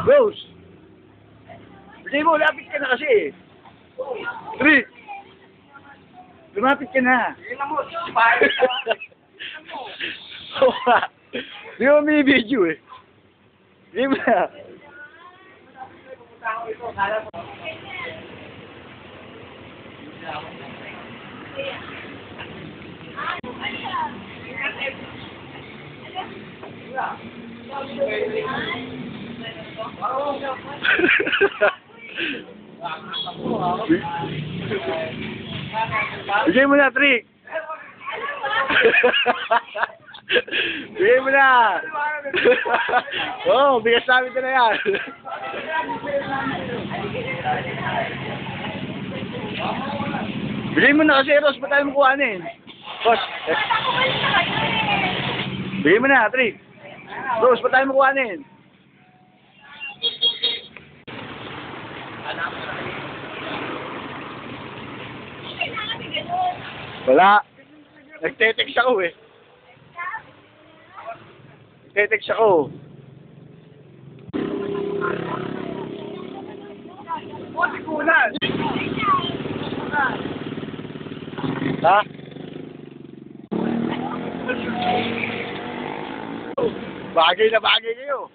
Rose! Bigay mo, lapit ka na kasi eh. Rick! Lumapit ka na. Di mo may video eh. Di mo na. Bigay mo na, Trick. Bigay mo na. Oo, bigas namin ka na yan. Bigay mo na kasi, Ross, ba't tayo mo kuhanin? Ross, bigay mo na, Trick. Ross, ba't tayo mo kuhanin? Wala. Nagte-text ako eh. Nagte-text ako. Ha? Bagay na bagay kayo.